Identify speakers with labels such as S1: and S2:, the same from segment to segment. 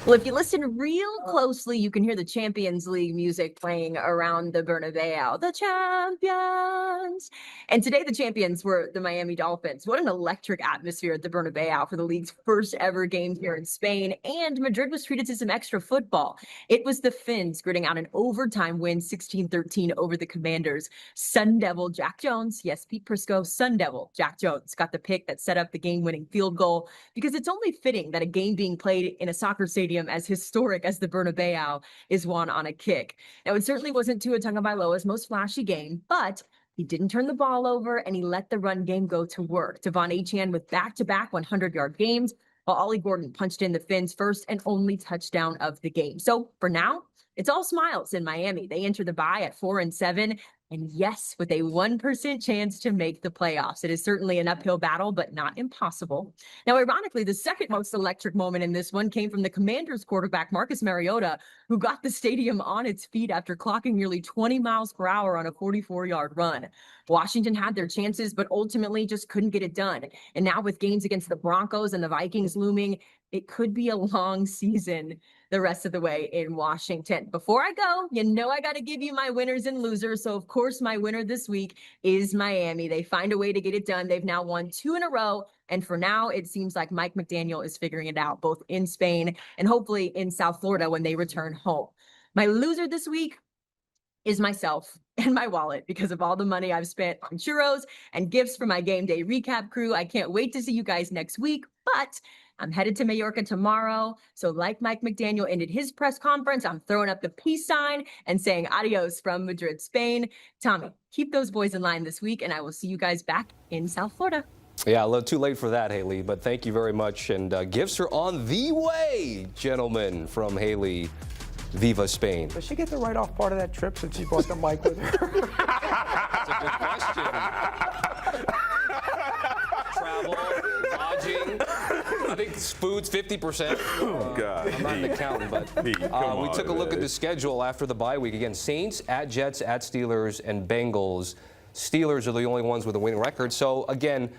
S1: Well, if you listen real closely, you can hear the Champions League music playing around the Bernabeu. The champions! And today the champions were the Miami Dolphins. What an electric atmosphere at the Bernabeu for the league's first ever game here in Spain. And Madrid was treated to some extra football. It was the Finns gritting out an overtime win 16-13 over the Commanders. Sun Devil Jack Jones, yes, Pete Prisco, Sun Devil Jack Jones got the pick that set up the game-winning field goal, because it's only fitting that a game being played in a soccer stadium as historic as the Bernabeu is won on a kick. Now, it certainly wasn't Tua Tagovailoa's most flashy game, but he didn't turn the ball over, and he let the run game go to work. Devon Achane with back-to-back 100-yard games, while Ollie Gordon punched in the Finns' first and only touchdown of the game. So for now, it's all smiles in Miami. They enter the bye at 4-7. And yes, with a 1% chance to make the playoffs. It is certainly an uphill battle, but not impossible. Now, ironically, the second most electric moment in this one came from the Commanders quarterback, Marcus Mariota, who got the stadium on its feet after clocking nearly 20 miles per hour on a 44-yard run. Washington had their chances, but ultimately just couldn't get it done. And now with games against the Broncos and the Vikings looming, it could be a long season the rest of the way in Washington. Before I go, you know I got to give you my winners and losers. So, of course, my winner this week is Miami. They find a way to get it done. They've now won 2 in a row. And for now, it seems like Mike McDaniel is figuring it out, both in Spain and hopefully in South Florida when they return home. My loser this week is myself and my wallet, because of all the money I've spent on churros and gifts for my game day recap crew. I can't wait to see you guys next week, but I'm headed to Mallorca tomorrow. So like Mike McDaniel ended his press conference, I'm throwing up the peace sign and saying adios from Madrid, Spain. Tommy, keep those boys in line this week, and I will see you guys back in South Florida.
S2: Yeah, a little too late for that, Haley, but thank you very much. And gifts are on the way, gentlemen, from Haley. Viva Spain.
S3: Does she get the write-off part of that trip since she brought the mic with her?
S2: That's a good question. Travel, lodging. I think food's 50%.
S4: Oh, God.
S2: I'm not an accountant, but we took a look at the schedule after the bye week. Again, Saints, at Jets, at Steelers, and Bengals. Steelers are the only ones with a winning record. So, again,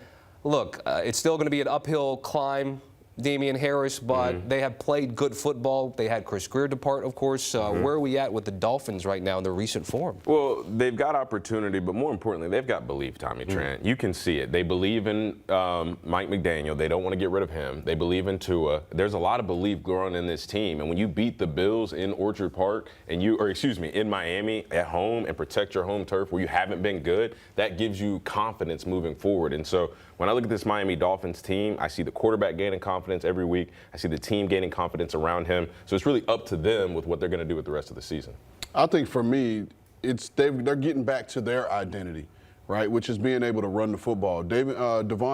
S2: look, it's still going to be an uphill climb, Damien Harris, but they have played good football. They had Chris Greer depart, of course. Where are we at with the Dolphins right now in their recent form?
S4: Well, they've got opportunity, but more importantly, they've got belief, Tommy Trent. You can see it. They believe in Mike McDaniel. They don't want to get rid of him. They believe in Tua. There's a lot of belief growing in this team. And when you beat the Bills in Orchard Park, in Miami at home, and protect your home turf where you haven't been good, that gives you confidence moving forward. And so when I look at this Miami Dolphins team, I see the quarterback gaining confidence every week. I see the team gaining confidence around him. So it's really up to them with what they're going to do with the rest of the season.
S5: I think for me, they're getting back to their identity, right, which is being able to run the football. Devon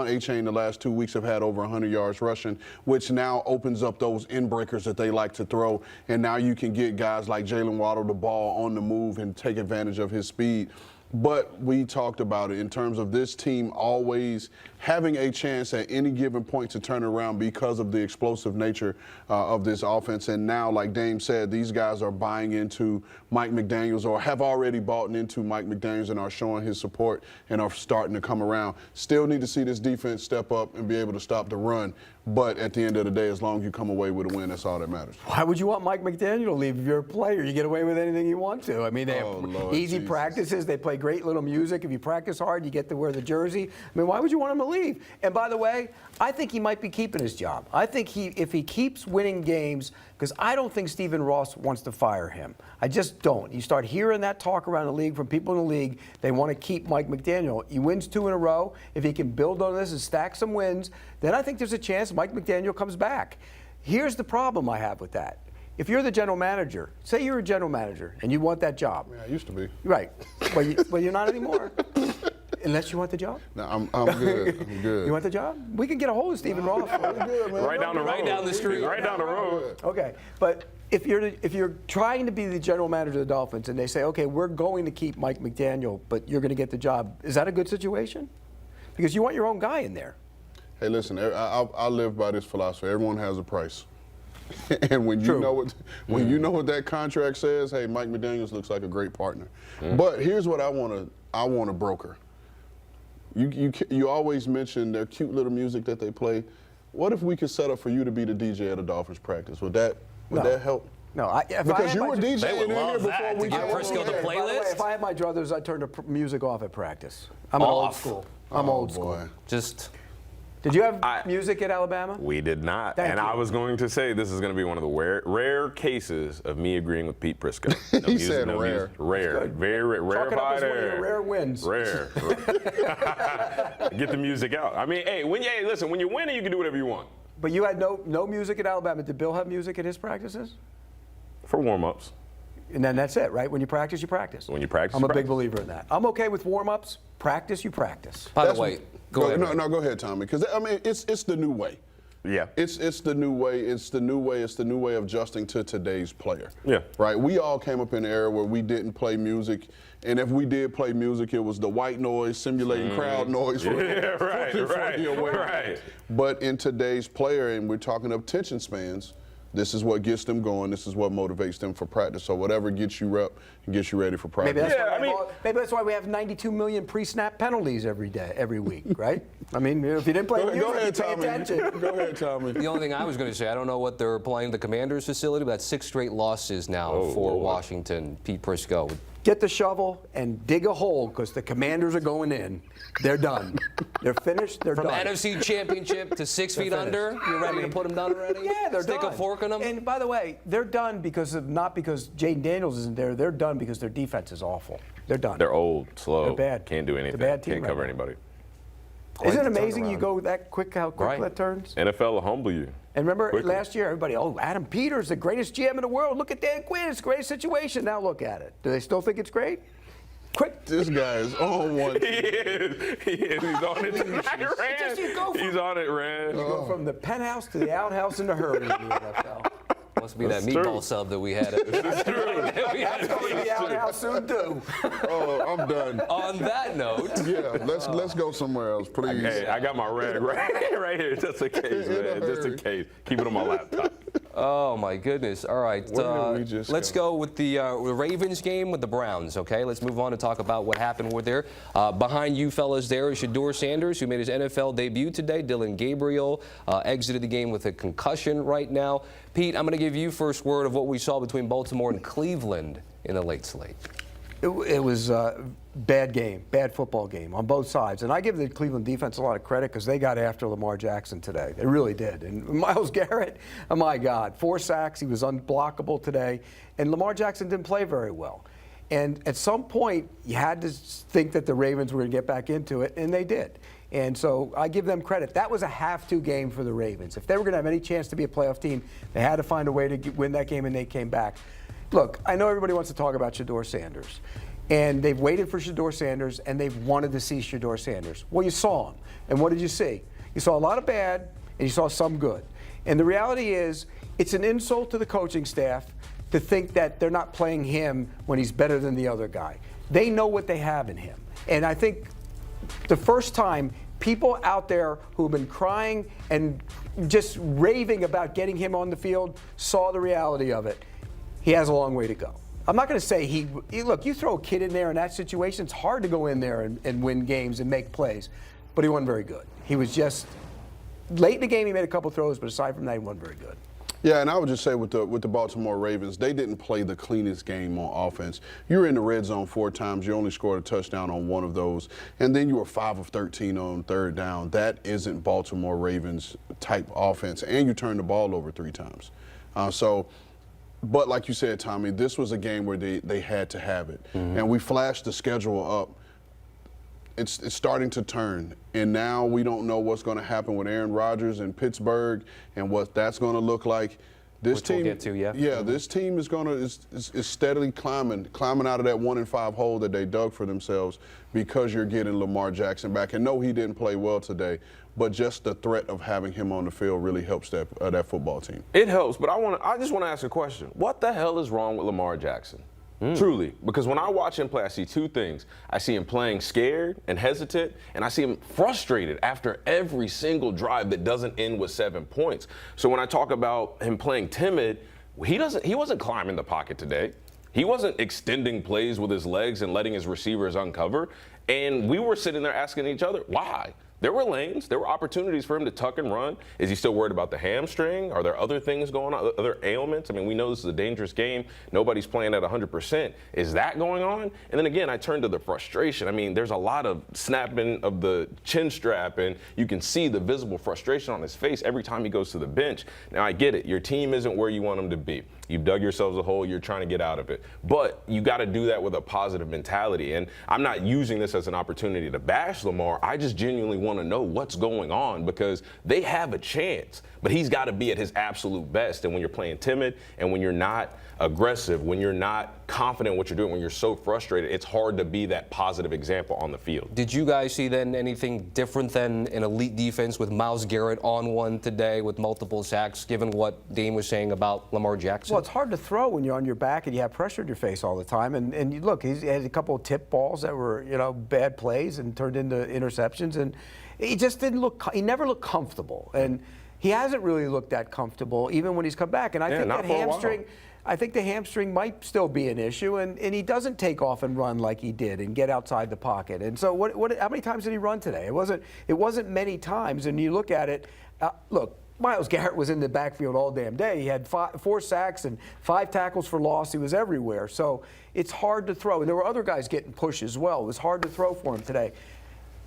S5: Achane the last 2 weeks have had over 100 yards rushing, which now opens up those in-breakers that they like to throw. And now you can get guys like Jalen Waddle the ball on the move and take advantage of his speed. But we talked about it in terms of this team always having a chance at any given point to turn around because of the explosive nature of this offense. And now, like Dame said, these guys are buying into Mike McDaniels, or have already bought into Mike McDaniels, and are showing his support and are starting to come around. Still need to see this defense step up and be able to stop the run. But at the end of the day, as long as you come away with a win, that's all that matters.
S3: Why would you want Mike McDaniel to leave? If you're a player, you get away with anything you want to. I mean, they have easy practices. They play great little music. If you practice hard, you get to wear the jersey. I mean, why would you want him to leave? And by the way, I think he might be keeping his job. I think if he keeps winning games, because I don't think Stephen Ross wants to fire him. I just don't. You start hearing that talk around the league from people in the league. They want to keep Mike McDaniel. He wins 2 in a row. If he can build on this and stack some wins, then I think there's a chance Mike McDaniel comes back. Here's the problem I have with that. If you're the general manager, say you're a general manager and you want that job.
S5: Yeah, I used to be.
S3: Right. Well, you're not anymore. Unless you want the job?
S5: No, I'm good. I'm good.
S3: You want the job? We can get a hold of Stephen Ross.
S5: Good, man.
S4: Right down the street. Right down the road.
S3: Okay, but if you're trying to be the general manager of the Dolphins and they say, okay, we're going to keep Mike McDaniel, but you're going to get the job, is that a good situation? Because you want your own guy in there.
S5: Hey, listen, I live by this philosophy. Everyone has a price. And when you know what that contract says, hey, Mike McDaniels looks like a great partner. But here's what I want to broker. You always mention their cute little music that they play. What if we could set up for you to be the DJ at a Dolphins practice? Would that Would that help?
S3: No,
S5: Because you were DJing
S2: They would
S5: in here
S2: love
S5: before
S2: that,
S5: we
S2: to give
S5: came
S2: Prisco
S5: on
S2: the
S5: air.
S2: play-
S3: By the way,
S2: playlist?
S3: if I had my druthers, I'd turn the music off at practice. I'm old
S2: Off.
S3: school. I'm old school.
S5: Boy.
S2: Just
S3: Did you have music at Alabama?
S4: We did not.
S3: Thank
S4: and
S3: you.
S4: I was going to say this is going to be one of the rare cases of me agreeing with Pete Prisco. No
S5: He
S4: music,
S5: said
S4: no
S5: rare.
S4: music. Rare. Very rare.
S3: Chalk it up as
S4: Rarefied
S3: one of your
S4: air.
S3: rare wins.
S4: Rare. Get the music out. I mean, hey, listen, when you're winning, you can do whatever you want.
S3: But you had no music at Alabama. Did Bill have music at his practices?
S4: For warm-ups.
S3: And then that's it, right? When you practice, you practice.
S4: When you practice,
S3: I'm
S4: you
S3: a big
S4: practice.
S3: believer in that. I'm okay with warm-ups. Practice, you practice.
S2: by the
S5: That's
S2: way,
S5: what-
S2: go ahead. Ray.
S5: No, go ahead, Tommy. Because I mean, it's the new way.
S4: Yeah.
S5: It's the new way. It's the new way. It's the new way of adjusting to today's player.
S4: Yeah.
S5: Right. We all came up in an era where we didn't play music, and if we did play music, it was the white noise simulating crowd noise.
S4: Yeah, right,
S5: for the away.
S4: right.
S5: But in today's player, and we're talking of attention spans, this is what gets them going. This is what motivates them for practice. So whatever gets you rep and gets you ready for practice.
S3: Maybe that's why we have 92 million pre-snap penalties every week, right? I mean, if you didn't play music,
S5: Go ahead,
S3: you pay
S5: Tommy.
S3: attention.
S5: Go ahead, Tommy.
S2: The only thing I was going to say, I don't know what they're playing at the Commanders facility, but that's 6 straight losses now for Washington. Pete Prisco.
S3: Get the shovel and dig a hole because the Commanders are going in. They're done. They're finished. They're
S2: From
S3: done.
S2: NFC Championship to 6 feet
S3: finished.
S2: under, you're ready to put them down already?
S3: Yeah, they're
S2: Stick
S3: done.
S2: a fork in them?
S3: And by the way, they're done not because Jaden Daniels isn't there. They're done because their defense is awful. They're done.
S4: They're old, slow.
S3: They're bad.
S4: Can't do
S3: They're a
S4: anything.
S3: bad team
S4: Can't
S3: right
S4: cover
S3: now.
S4: anybody.
S3: Isn't it
S2: Quite the
S3: amazing you
S2: turnaround.
S3: go that quick, how quick
S2: Right.
S3: that turns?
S4: NFL will humble you.
S3: And remember
S4: Quickly.
S3: last year, everybody, Adam Peters, the greatest GM in the world. Look at Dan Quinn. It's a great situation. Now look at it. Do they still think it's great? Quick.
S5: This guy is on one.
S4: He is. He's on it tonight, Rand.
S3: just you go from-
S4: He's on it, Rand.
S3: Go from the penthouse to the outhouse in a hurry in the NFL.
S2: Must be that
S4: That's
S2: meatball
S4: true.
S2: sub that we had.
S3: That's going to the outhouse soon too.
S5: Oh, I'm done.
S2: On that note,
S5: Yeah, let's go somewhere else, please.
S4: Hey, I got my rag right here, just in case, man. Just in case. Keep it on my laptop.
S2: oh my goodness. All right,
S5: Where did we just
S2: let's
S5: go?
S2: go with the Ravens game with the Browns, okay? Let's move on to talk about what happened with there. Behind you fellas there is Shedeur Sanders, who made his NFL debut today. Dylan Gabriel exited the game with a concussion right now. Pete, I'm going to give you first word of what we saw between Baltimore and Cleveland in the late slate.
S3: It was a bad game, bad football game on both sides. And I give the Cleveland defense a lot of credit because they got after Lamar Jackson today. They really did. And Myles Garrett, oh my God, 4 sacks. He was unblockable today. And Lamar Jackson didn't play very well. And at some point, you had to think that the Ravens were going to get back into it, and they did. And so I give them credit. That was a have-to game for the Ravens. If they were going to have any chance to be a playoff team, they had to find a way to win that game, and they came back. Look, I know everybody wants to talk about Shedeur Sanders. And they've waited for Shedeur Sanders, and they've wanted to see Shedeur Sanders. Well, you saw him. And what did you see? You saw a lot of bad, and you saw some good. And the reality is, it's an insult to the coaching staff to think that they're not playing him when he's better than the other guy. They know what they have in him. And I think the first time people out there who've been crying and just raving about getting him on the field saw the reality of it. He has a long way to go. I'm not going to say look, you throw a kid in there in that situation, it's hard to go in there and win games and make plays, but he wasn't very good. He was just, late in the game he made a couple throws, but aside from that, he wasn't very good.
S5: Yeah, and I would just say with the Baltimore Ravens, they didn't play the cleanest game on offense. You were in the red zone 4 times. You only scored a touchdown on 1 of those. And then you were 5 of 13 on 3rd down. That isn't Baltimore Ravens type offense. And you turned the ball over 3 times. But like you said, Tommy, this was a game where they had to have it. Mm-hmm. And we flashed the schedule up. It's starting to turn, and now we don't know what's going to happen with Aaron Rodgers in Pittsburgh and what that's going to look like. This
S2: Which
S5: team,
S2: we'll get to, yeah.
S5: Yeah, this team is is steadily climbing out of that 1-5 hole that they dug for themselves because you're getting Lamar Jackson back. And no, he didn't play well today, but just the threat of having him on the field really helps that football team.
S4: It helps, but I just want to ask a question. What the hell is wrong with Lamar Jackson? Truly, because when I watch him play, I see 2 things. I see him playing scared and hesitant, and I see him frustrated after every single drive that doesn't end with 7 points. So when I talk about him playing timid, he wasn't climbing the pocket today. He wasn't extending plays with his legs and letting his receivers uncover. And we were sitting there asking each other, why? There were lanes. There were opportunities for him to tuck and run. Is he still worried about the hamstring? Are there other things going on, other ailments? I mean, we know this is a dangerous game. Nobody's playing at 100%. Is that going on? And then again, I turn to the frustration. I mean, there's a lot of snapping of the chin strap, and you can see the visible frustration on his face every time he goes to the bench. Now, I get it. Your team isn't where you want them to be. You've dug yourselves a hole. You're trying to get out of it. But you got to do that with a positive mentality. And I'm not using this as an opportunity to bash Lamar. I just genuinely want to know what's going on, because they have a chance. But he's got to be at his absolute best. And when you're playing timid and when you're not aggressive, when you're not confident in what you're doing, when you're so frustrated, it's hard to be that positive example on the field.
S2: Did you guys see then anything different than an elite defense with Myles Garrett on one today with multiple sacks, given what Dane was saying about Lamar Jackson?
S3: Well, it's hard to throw when you're on your back and you have pressure in your face all the time. And you look, he had a couple of tip balls that were, bad plays and turned into interceptions. And he just didn't look, he never looked comfortable. And he hasn't really looked that comfortable even when he's come back. And I think that hamstring, I think the hamstring might still be an issue, and he doesn't take off and run like he did and get outside the pocket. And so, how many times did he run today? It wasn't many times. And you look at it, look, Myles Garrett was in the backfield all damn day. He had 4 sacks and 5 tackles for loss. He was everywhere. So it's hard to throw. And there were other guys getting pushed as well. It was hard to throw for him today.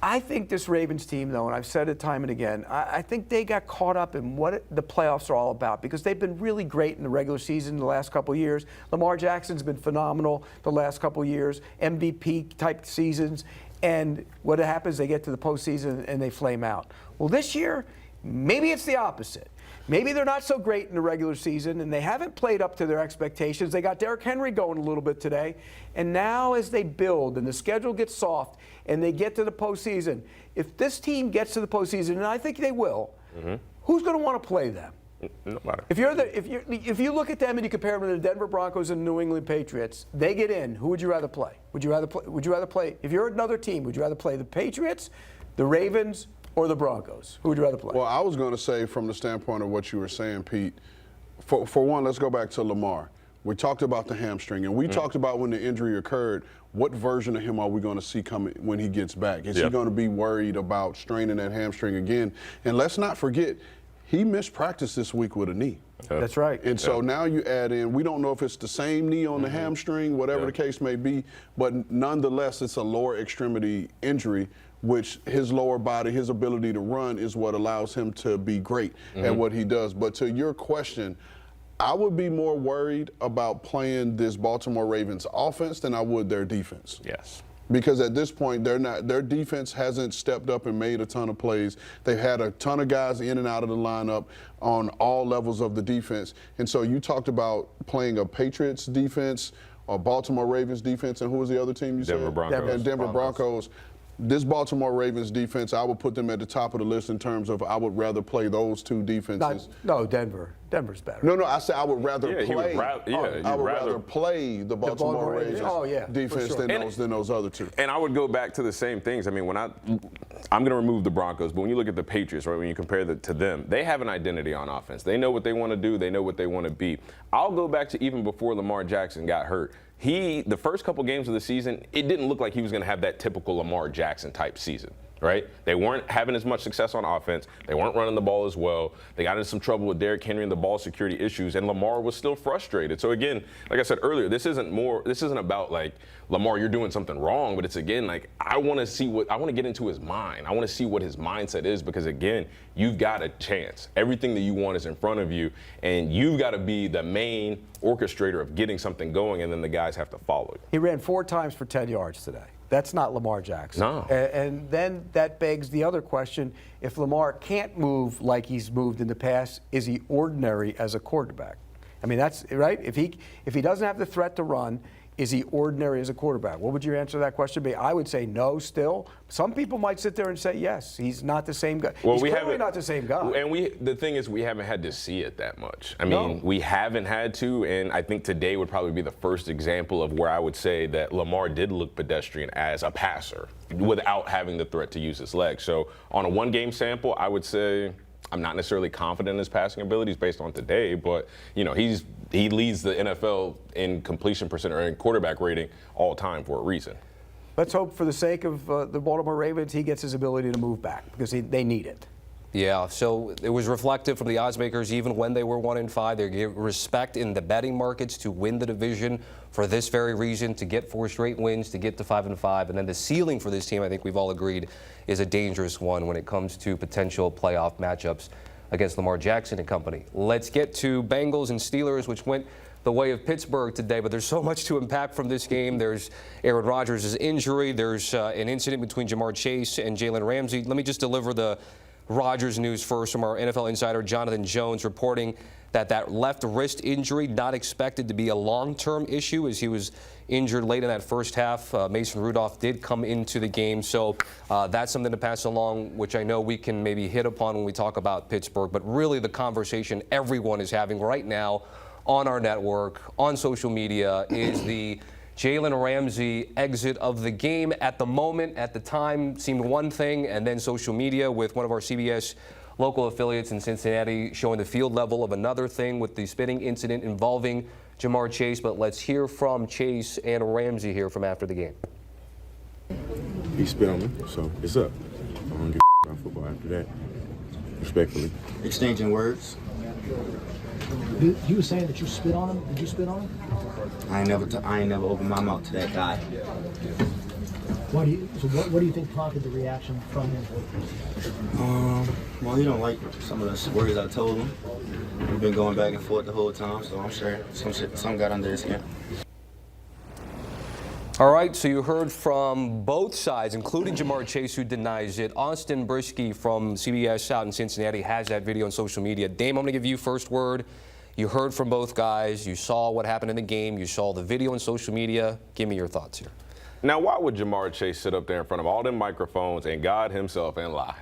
S3: I think this Ravens team, though, and I've said it time and again, I think they got caught up in what the playoffs are all about, because they've been really great in the regular season the last couple of years. Lamar Jackson's been phenomenal the last couple of years, MVP-type seasons. And what happens, they get to the postseason and they flame out. Well, this year, maybe it's the opposite. Maybe they're not so great in the regular season, and they haven't played up to their expectations. They got Derrick Henry going a little bit today. And now as they build and the schedule gets soft and they get to the postseason, if this team gets to the postseason, and I think they will, who's going to want to play them?
S4: Nobody.
S3: If you look at them and you compare them to the Denver Broncos and New England Patriots, they get in. Who would you rather play? Would you rather play if you're another team? Would you rather play the Patriots, the Ravens, or the Broncos? Who would you rather play?
S5: Well, I was going to say, from the standpoint of what you were saying, Pete, for one, let's go back to Lamar. We talked about the hamstring, and we talked about when the injury occurred, what version of him are we going to see coming when he gets back? Is he going to be worried about straining that hamstring again? And let's not forget, he missed practice this week with a knee.
S3: That's right.
S5: And so now you add in, we don't know if it's the same knee on the hamstring, whatever the case may be, but nonetheless, it's a lower extremity injury, which his lower body, his ability to run is what allows him to be great at what he does. But to your question, I would be more worried about playing this Baltimore Ravens offense than I would their defense.
S4: Yes.
S5: Because at this point, their defense hasn't stepped up and made a ton of plays. They've had a ton of guys in and out of the lineup on all levels of the defense. And so you talked about playing a Patriots defense, a Baltimore Ravens defense, and who was the other team you
S4: Denver
S5: said?
S4: Broncos.
S5: And Denver Broncos. This Baltimore Ravens defense, I would put them at the top of the list in terms of I would rather play those two defenses.
S3: No, Denver. Denver's better.
S5: No, I said I would rather play.
S4: I
S5: would rather play the Baltimore Ravens defense than those other two.
S4: And I would go back to the same things. I mean, I'm going to remove the Broncos, but when you look at the Patriots, right, when you compare to them, they have an identity on offense. They know what they want to do. They know what they want to be. I'll go back to even before Lamar Jackson got hurt. The first couple games of the season, it didn't look like he was going to have that typical Lamar Jackson type season, right? They weren't having as much success on offense. They weren't running the ball as well. They got into some trouble with Derrick Henry and the ball security issues, and Lamar was still frustrated. So again, like I said earlier, this isn't about like, Lamar, you're doing something wrong, but it's again like I want to get into his mind. I want to see what his mindset is, because again, you've got a chance. Everything that you want is in front of you, and you've got to be the main orchestrator of getting something going, and then the guys have to follow you.
S3: He ran 4 times for 10 yards today. That's not Lamar Jackson.
S4: No.
S3: And then that begs the other question. If Lamar can't move like he's moved in the past, is he ordinary as a quarterback? I mean, that's right. If he doesn't have the threat to run, is he ordinary as a quarterback? What would your answer to that question be? I would say no still. Some people might sit there and say yes, he's not the same guy.
S4: Well,
S3: he's clearly not the same guy.
S4: And the thing is, we haven't had to see it that much. I mean, we haven't had to, and I think today would probably be the first example of where I would say that Lamar did look pedestrian as a passer without having the threat to use his legs. So on a one-game sample, I would say I'm not necessarily confident in his passing abilities based on today, but he leads the NFL in completion percent or in quarterback rating all time for a reason.
S3: Let's hope for the sake of the Baltimore Ravens, he gets his ability to move back because they need it.
S2: Yeah, so it was reflective from the odds makers even when they were 1-5. They gave respect in the betting markets to win the division for this very reason, to get 4 straight wins, to get to 5-5. And then the ceiling for this team, I think we've all agreed, is a dangerous one when it comes to potential playoff matchups against Lamar Jackson and company. Let's get to Bengals and Steelers, which went the way of Pittsburgh today, but there's so much to unpack from this game. There's Aaron Rodgers' injury. There's an incident between Jamar Chase and Jalen Ramsey. Let me just deliver the Rodgers news first from our NFL insider Jonathan Jones, reporting that left wrist injury not expected to be a long-term issue, as he was injured late in that first half. Mason Rudolph did come into the game, so that's something to pass along, which I know we can maybe hit upon when we talk about Pittsburgh. But really the conversation everyone is having right now on our network, on social media, is the Jalen Ramsey exit of the game. At the moment, at the time, seemed one thing, and then social media with one of our CBS local affiliates in Cincinnati showing the field level of another thing with the spitting incident involving Jamar Chase. But let's hear from Chase and Ramsey here from after the game.
S6: He spit on me, so it's up. I'm gonna get about football after that, respectfully. Exchanging words.
S7: He was saying that you spit on him. Did you spit on him?
S6: I ain't never opened my mouth to that guy.
S7: What do you think prompted the reaction from him?
S6: Well, he don't like some of the words I told him. We've been going back and forth the whole time, so I'm sure some got under his skin.
S2: All right, so you heard from both sides, including Jamar Chase, who denies it. Austin Brisky from CBS out in Cincinnati has that video on social media. Dame, I'm going to give you first word. You heard from both guys. You saw what happened in the game. You saw the video on social media. Give me your thoughts here.
S4: Now, why would Jamar Chase sit up there in front of all them microphones and God himself and lie?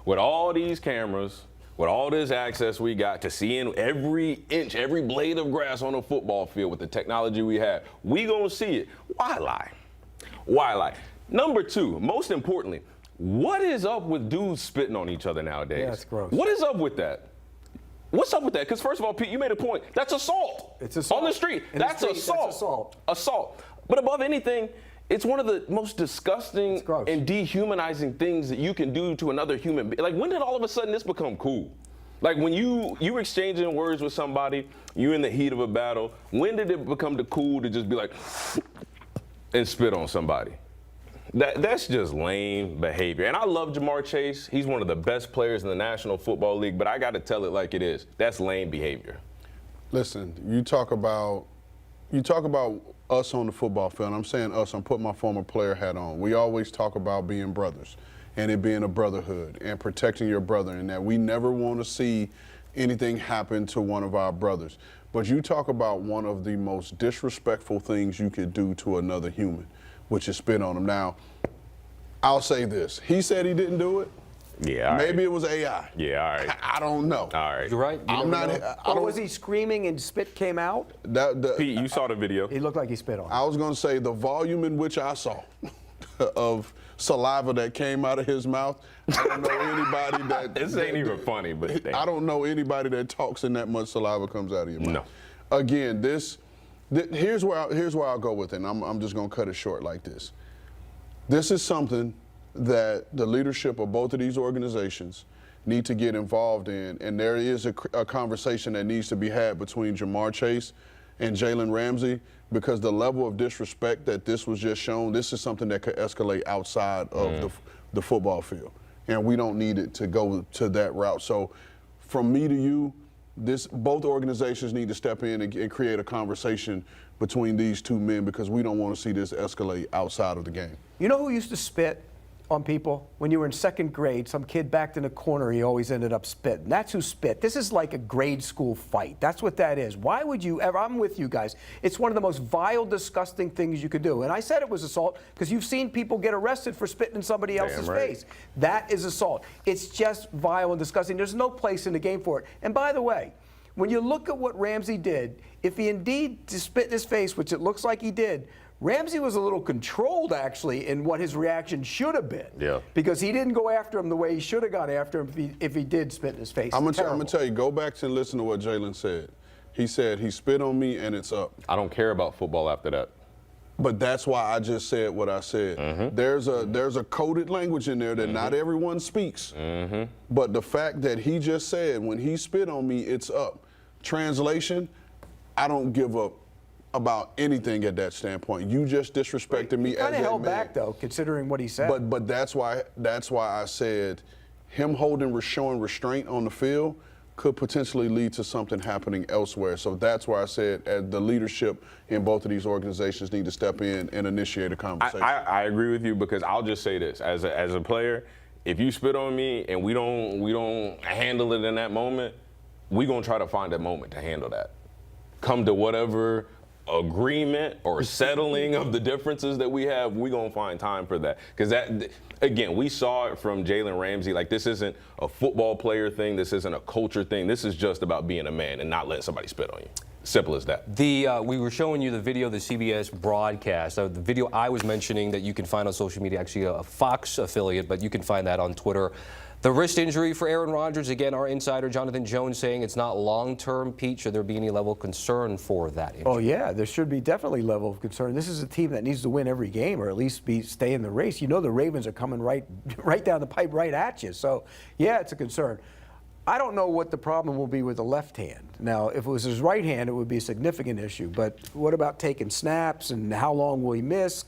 S4: With all these cameras, with all this access we got to seeing every inch, every blade of grass on a football field with the technology we have, we gonna see it. Why lie? Why lie? Number two, most importantly, what is up with dudes spitting on each other nowadays?
S3: Yeah, it's gross.
S4: What is up with that? What's up with that? Because first of all, Pete, you made a point. That's assault.
S3: It's assault.
S4: On the street. That's assault.
S3: That's assault.
S4: Assault. But above anything, it's one of the most disgusting and dehumanizing things that you can do to another human being. Like, when did all of a sudden this become cool? Like, when you exchanging words with somebody, you in the heat of a battle, when did it become the cool to just be like and spit on somebody? That's just lame behavior. And I love Jamar Chase. He's one of the best players in the National Football League, but I got to tell it like it is. That's lame behavior.
S5: Listen, you talk about us on the football field. I'm saying us, I'm putting my former player hat on. We always talk about being brothers and it being a brotherhood and protecting your brother, and that we never want to see anything happen to one of our brothers. But you talk about one of the most disrespectful things you could do to another human, which is spit on him. Now, I'll say this. He said he didn't do it.
S4: Yeah, all
S5: Maybe
S4: right.
S5: it was AI.
S4: Yeah, all right.
S5: I don't know.
S4: All right.
S2: You're right.
S5: I'm not.
S3: Was he screaming and spit came out?
S4: Pete, you saw the video.
S3: He looked like he spit on him.
S5: I was going to say the volume in which I saw of saliva that came out of his mouth. I don't know anybody that.
S4: This ain't even funny, but
S5: I don't know anybody that talks and that much saliva comes out of your mouth.
S4: No.
S5: Again, here's where I'll go with it. And I'm just going to cut it short like this. This is something that the leadership of both of these organizations need to get involved in, and there is a conversation that needs to be had between Jamar Chase and Jalen Ramsey, because the level of disrespect that this was just shown, this is something that could escalate outside of the football field, and we don't need it to go to that route. So from me to you, both organizations need to step in and create a conversation between these two men, because we don't want to see this escalate outside of the game.
S3: You know who used to spit on people? When you were in second grade, some kid backed in a corner, he always ended up spitting. That's who spit. This is like a grade school fight. That's what that is. Why would you ever? I'm with you guys. It's one of the most vile, disgusting things you could do. And I said it was assault because you've seen people get arrested for spitting in somebody else's face. That is assault. It's just vile and disgusting. There's no place in the game for it. And by the way, when you look at what Ramsey did, if he indeed spit in his face, which it looks like he did, Ramsey was a little controlled, actually, in what his reaction should have been.
S4: Yeah.
S3: Because he didn't go after him the way he should have gone after him if he did spit in his face.
S5: I'm gonna tell you, go back and listen to what Jalen said. He said he spit on me and it's up.
S4: I don't care about football after that.
S5: But that's why I just said what I said. There's a coded language in there that not everyone speaks. But the fact that he just said, when he spit on me, it's up. Translation, I don't give up about anything at that standpoint. You just disrespected me as a man.
S3: Kind of held back though, considering what he said.
S5: But that's why I said him showing restraint on the field could potentially lead to something happening elsewhere. So that's why I said the leadership in both of these organizations need to step in and initiate a conversation.
S4: I agree with you, because I'll just say this as a player: if you spit on me and we don't handle it in that moment, we're gonna try to find a moment to handle that. Come to whatever agreement or settling of the differences that we have, we're going to find time for that. Because that, again, we saw it from Jalen Ramsey. Like, this isn't a football player thing. This isn't a culture thing. This is just about being a man and not letting somebody spit on you. Simple as that.
S2: We were showing you the video of the CBS broadcast. The video I was mentioning that you can find on social media, actually a Fox affiliate, but you can find that on Twitter. The wrist injury for Aaron Rodgers, again, our insider Jonathan Jones saying it's not long-term. Pete, should there be any level of concern for that injury?
S3: Oh, yeah, there should be definitely level of concern. This is a team that needs to win every game, or at least stay in the race. You know the Ravens are coming right down the pipe, right at you. So, yeah, it's a concern. I don't know what the problem will be with the left hand. Now, if it was his right hand, it would be a significant issue. But what about taking snaps, and how long will he miss?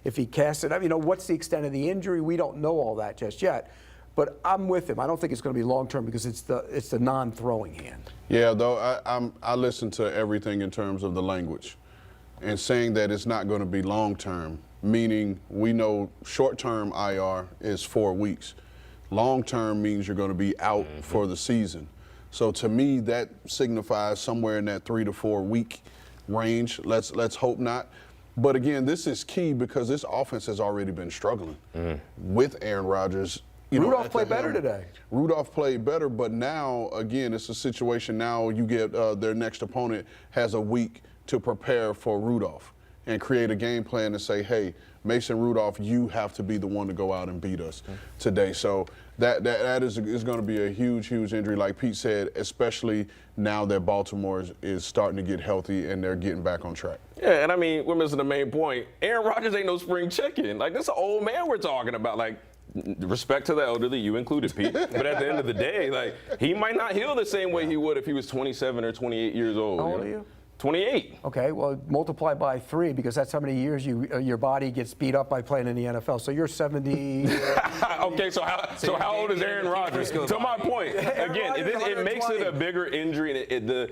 S3: If he casts it? I mean, what's the extent of the injury? We don't know all that just yet. But I'm with him. I don't think it's going to be long term, because it's the non-throwing hand.
S5: Yeah, though I listen to everything in terms of the language, and saying that it's not going to be long term, meaning we know short term IR is 4 weeks. Long term means you're going to be out for the season. So to me, that signifies somewhere in that 3 to 4 week range. Let's hope not. But again, this is key, because this offense has already been struggling with Aaron Rodgers.
S3: Rudolph played better today.
S5: Rudolph played better, but now, again, it's a situation now you get their next opponent has a week to prepare for Rudolph and create a game plan to say, hey, Mason Rudolph, you have to be the one to go out and beat us today. So that is going to be a huge injury, like Pete said, especially now that Baltimore is starting to get healthy and they're getting back on track.
S4: Yeah, and I mean, we're missing the main point. Aaron Rodgers ain't no spring chicken. Like, this is an old man we're talking about. Like, respect to the elderly, you included, Pete. But at the end of the day, like, he might not heal the same way he would if he was 27 or 28 years old.
S3: How old are you?
S4: 28.
S3: Okay, well, multiply by 3, because that's how many years your body gets beat up by playing in the NFL. So you're 70.
S4: Okay, so how old is Aaron Rodgers? To my point, again, it makes it a bigger injury, and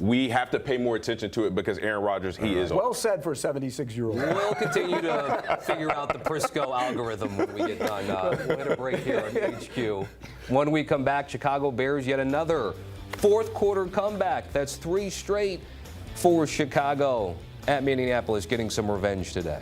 S4: we have to pay more attention to it, because Aaron Rodgers, he is old.
S3: Well said for a 76-year-old.
S2: We'll continue to figure out the Prisco algorithm when we get done. We'll hit a break here on HQ. When we come back, Chicago Bears, yet another fourth quarter comeback. That's 3 straight for Chicago at Minneapolis, getting some revenge today.